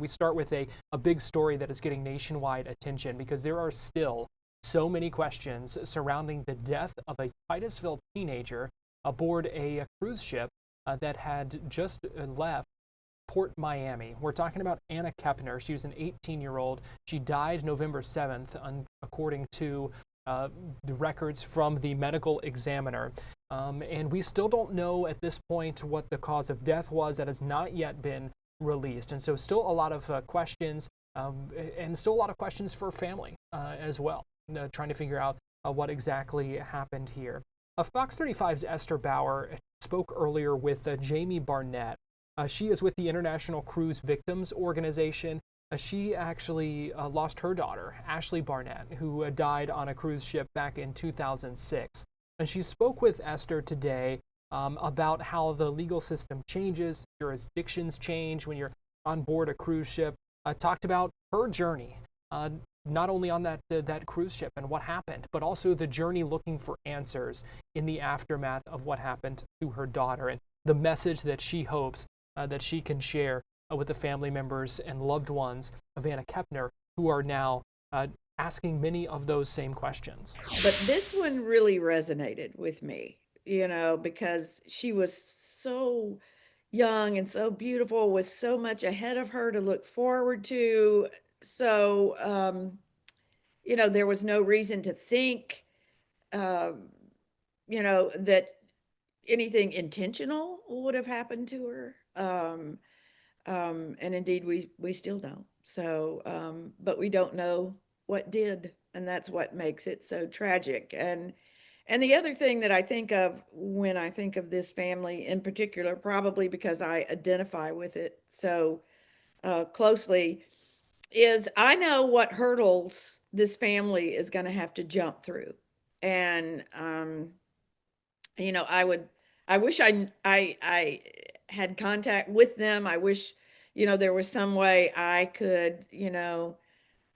we start with a big story that is getting nationwide attention because there are still so many questions surrounding the death of a Titusville teenager aboard a cruise ship that had just left Port Miami. We're talking about Anna Kepner. She was an 18-year-old. She died November 7th, according to the records from the medical examiner. And we still don't know at this point what the cause of death was. That has not yet been released. And so still a lot of questions and still a lot of questions for family as well, trying to figure out what exactly happened here. Fox 35's Esther Bower spoke earlier with Jamie Barnett. She is with the International Cruise Victims Organization. She actually lost her daughter, Ashley Barnett, who died on a cruise ship back in 2006. And she spoke with Esther today about how the legal system changes, jurisdictions change when you're on board a cruise ship. Talked about her journey, not only on that cruise ship and what happened, but also the journey looking for answers in the aftermath of what happened to her daughter and the message that she hopes that she can share with the family members and loved ones of Anna Kepner, who are now asking many of those same questions. But this one really resonated with me, because she was so young and so beautiful, with so much ahead of her to look forward to. So, there was no reason to think, um, that anything intentional would have happened to her. And indeed, we still don't. So, but we don't know what did, and that's what makes it so tragic. And the other thing that I think of when I think of this family in particular, probably because I identify with it so closely, is I know what hurdles this family is going to have to jump through. And I would, I wish I had contact with them. I wish, there was some way I could,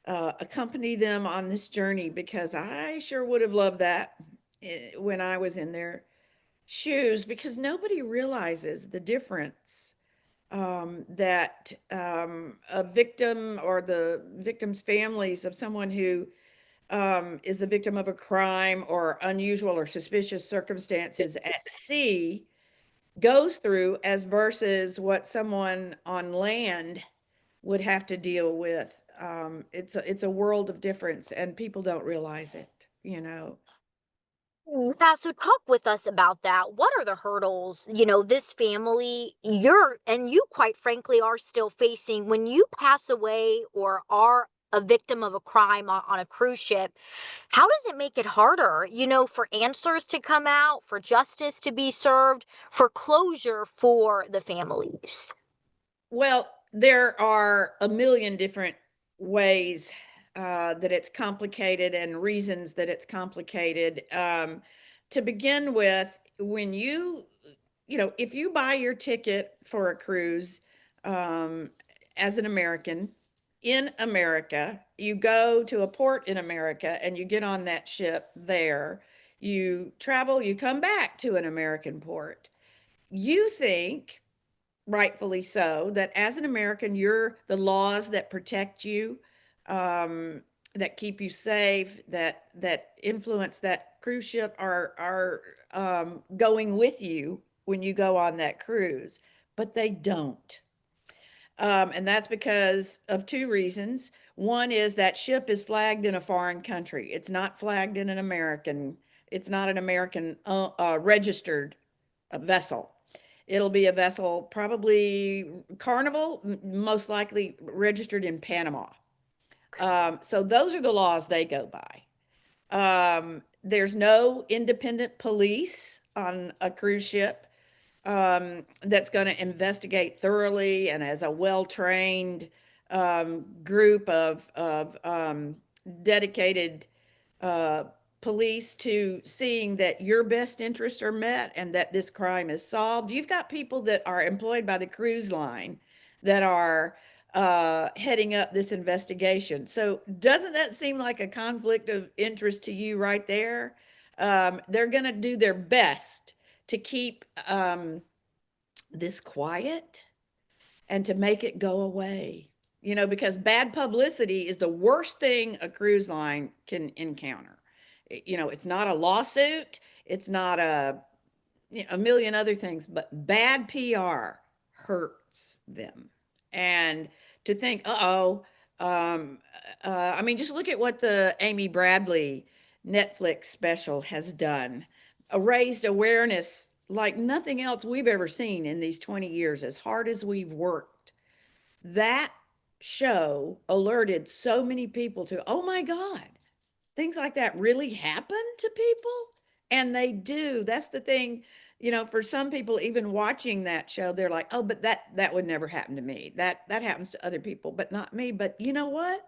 accompany them on this journey, because I sure would have loved that when I was in their shoes, because nobody realizes the difference that a victim or the victim's families of someone who is the victim of a crime or unusual or suspicious circumstances at sea goes through, as versus what someone on land would have to deal with. It's a world of difference, and people don't realize it. Yeah, so talk with us about that. What are the hurdles, this family, you quite frankly are still facing when you pass away or are a victim of a crime on a cruise ship? How does it make it harder, for answers to come out, for justice to be served, for closure for the families? Well, there are a million different ways that it's complicated, and reasons that it's complicated. To begin with, when if you buy your ticket for a cruise as an American in America, you go to a port in America and you get on that ship there, you travel, you come back to an American port. You think, rightfully so, that as an American, the laws that protect you, that keep you safe, that influence that cruise ship are going with you when you go on that cruise, but they don't. And that's because of two reasons. One is that ship is flagged in a foreign country. It's not flagged in an American. It's not an American registered vessel. It'll be a vessel, probably Carnival, most likely registered in Panama. So those are the laws they go by. There's no independent police on a cruise ship that's going to investigate thoroughly and as a well-trained group of dedicated uh, police to seeing that your best interests are met and that this crime is solved. You've got people that are employed by the cruise line that are heading up this investigation. So doesn't that seem like a conflict of interest to you right there? They're going to do their best to keep this quiet and to make it go away. because bad publicity is the worst thing a cruise line can encounter. It's not a lawsuit, it's not a million other things, but bad PR hurts them. And to think, I mean, just look at what the Amy Bradley Netflix special has done. Raised awareness like nothing else we've ever seen in these 20 years, as hard as we've worked. That show alerted so many people to, oh my God, things like that really happen to people. And they do. That's the thing. For some people, even watching that show, they're like, oh, but that would never happen to me. That happens to other people, but not me. But you know what?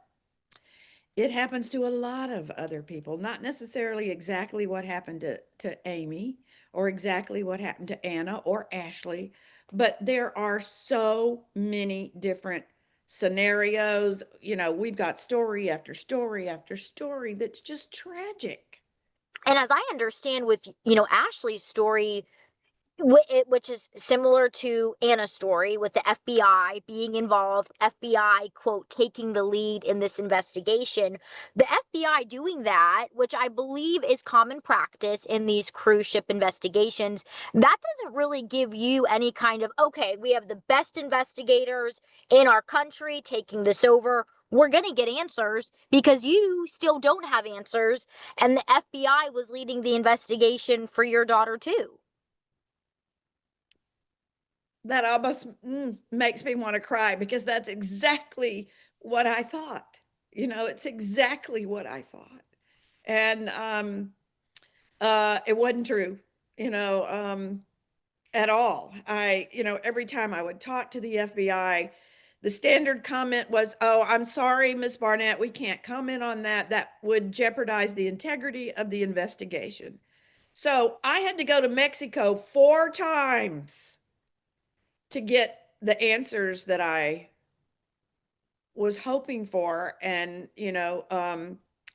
It happens to a lot of other people, not necessarily exactly what happened to Amy or exactly what happened to Anna or Ashley, but there are so many different scenarios. We've got story after story after story that's just tragic. And as I understand with, Ashley's story, which is similar to Anna's story with the FBI being involved, FBI, quote, taking the lead in this investigation. The FBI doing that, which I believe is common practice in these cruise ship investigations, that doesn't really give you any kind of, okay, we have the best investigators in our country taking this over. We're going to get answers, because you still don't have answers. And the FBI was leading the investigation for your daughter, too. That almost makes me want to cry, because that's exactly what I thought. It's exactly what I thought. And it wasn't true, at all. Every time I would talk to the FBI, the standard comment was, oh, I'm sorry, Miss Barnett, we can't comment on that. That would jeopardize the integrity of the investigation. So I had to go to Mexico 4 times to get the answers that I was hoping for, and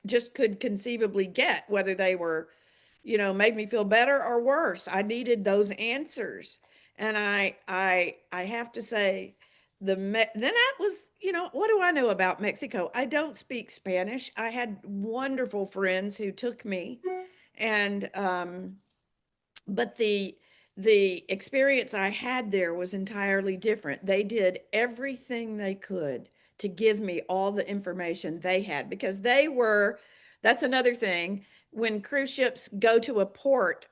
just could conceivably get, whether they were, made me feel better or worse. I needed those answers. And I have to say, then that was, what do I know about Mexico? I don't speak Spanish. I had wonderful friends who took me, and but the experience I had there was entirely different. They did everything they could to give me all the information they had, because that's another thing. When cruise ships go to a port,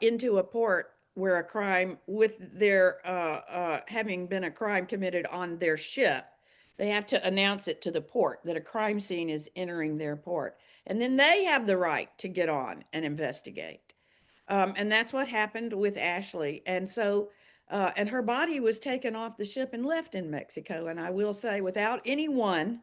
into a port where a crime, with their having been a crime committed on their ship, they have to announce it to the port that a crime scene is entering their port. And then they have the right to get on and investigate. And that's what happened with Ashley. And so, and her body was taken off the ship and left in Mexico. And I will say, without anyone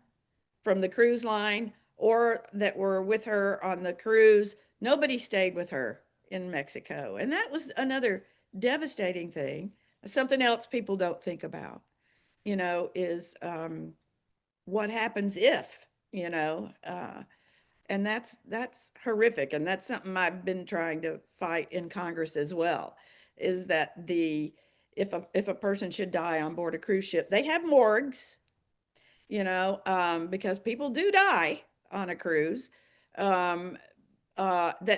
from the cruise line or that were with her on the cruise, nobody stayed with her in Mexico. And that was another devastating thing. Something else people don't think about, is what happens if, and that's horrific. And that's something I've been trying to fight in Congress as well, is that if a person should die on board a cruise ship, they have morgues, because people do die on a cruise, that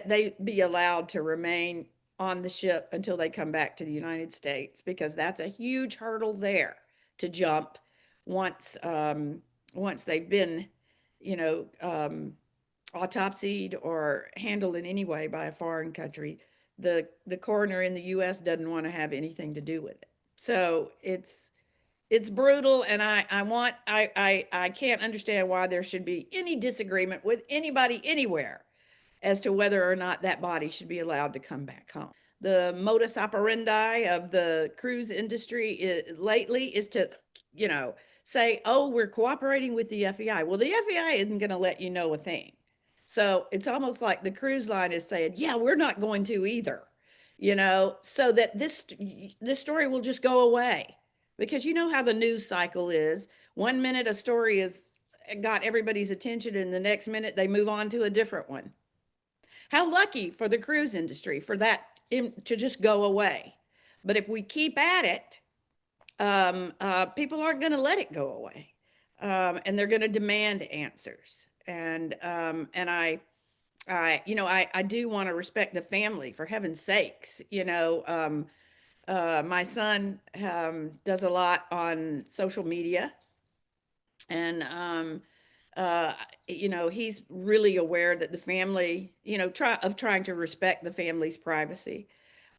they be allowed to remain on the ship until they come back to the United States, because that's a huge hurdle there to jump once they've been, autopsied or handled in any way by a foreign country. The coroner in the U.S. doesn't want to have anything to do with it. So it's brutal, and I can't understand why there should be any disagreement with anybody anywhere as to whether or not that body should be allowed to come back home. The modus operandi of the cruise industry lately is to, say, oh, we're cooperating with the FBI. Well, the FBI isn't going to let you know a thing. So it's almost like the cruise line is saying, yeah, we're not going to either, so that this story will just go away. Because you know how the news cycle is. One minute a story has got everybody's attention, and the next minute they move on to a different one. How lucky for the cruise industry for that to just go away. But if we keep at it, people aren't going to let it go away. and they're going to demand answers. And I do want to respect the family, for heaven's sakes. My son does a lot on social media, and uh, he's really aware that the family, trying to respect the family's privacy.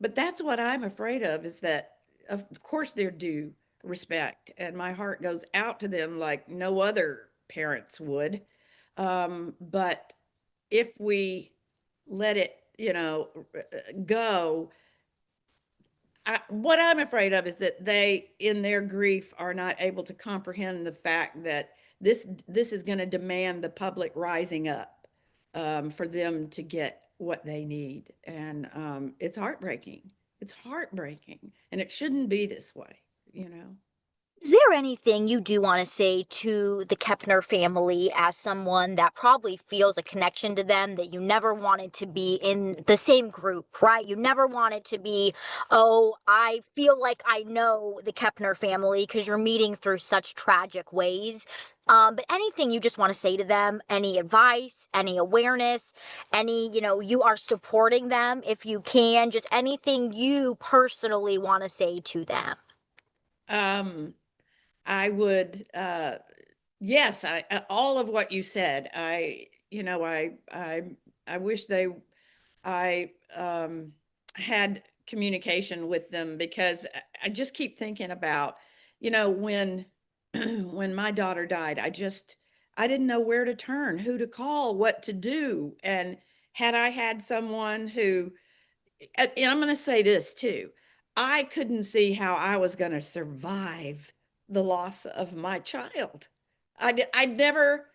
But that's what I'm afraid of, is that, of course, they're due respect, and my heart goes out to them like no other parents would. But if we let it, go, what I'm afraid of is that they, in their grief, are not able to comprehend the fact that this is going to demand the public rising up, for them to get what they need, and it's heartbreaking. It's heartbreaking, and it shouldn't be this way, you know. Is there anything you do want to say to the Kepner family as someone that probably feels a connection to them, that you never wanted to be in the same group, right? You never wanted to be, oh, I feel like I know the Kepner family because you're meeting through such tragic ways. But anything you just want to say to them, any advice, any awareness, you are supporting them if you can, just anything you personally want to say to them. um I would, yes, all of what you said. I wish I had communication with them, because I just keep thinking about, when when my daughter died, I didn't know where to turn, who to call, what to do. And had I had someone who, and I'm going to say this too, I couldn't see how I was going to survive the loss of my child. I never,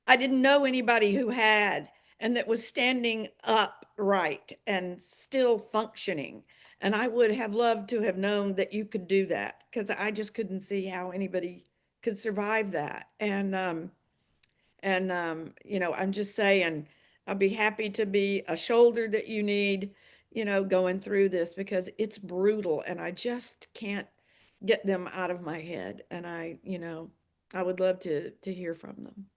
I didn't know anybody who had, and that was standing upright and still functioning. And I would have loved to have known that you could do that, because I just couldn't see how anybody could survive that. I'm just saying, I'll be happy to be a shoulder that you need, going through this, because it's brutal, and I just can't get them out of my head. And I would love to hear from them.